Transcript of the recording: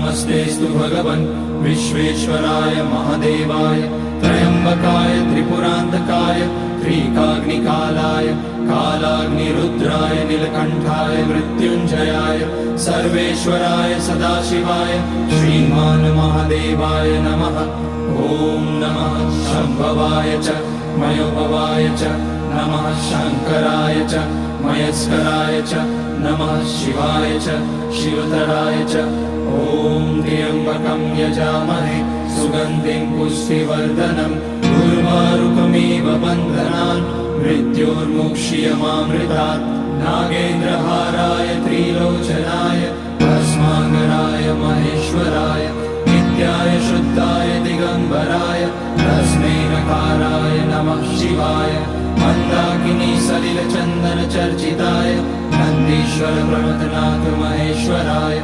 नमस्तेस्तु भगवन् विश्वेश्वराय महादेवाय त्र्यम्बकाय त्रिपुरान्तकाय त्रिकाग्निकालाय कालाग्निरुद्राय नीलकण्ठाय मृत्युञ्जयाय सर्वेश्वराय सदाशिवाय श्रीमान् महादेवाय नमः। ॐ नमः शम्भवाय च मयोभवाय च नमः शङ्कराय च मयस्कराय च नमः शिवाय च शिवतराय च। ॐ त्र्यम्बकं यजामहे सुगन्धिं पुष्टिवर्धनम् उर्वारुकमिव बन्धनान् मृत्योर्मुक्ष्यमामृतात्। नागेन्द्रहाराय त्रिलोचनाय भस्माङ्गराय महेश्वराय नित्याय शुद्धाय दिगम्बराय तस्मै नकाराय नमः शिवाय। मन्दाकिनी सलिलचन्दन चर्चिताय नन्दीश्वर प्रमथनाथ महेश्वराय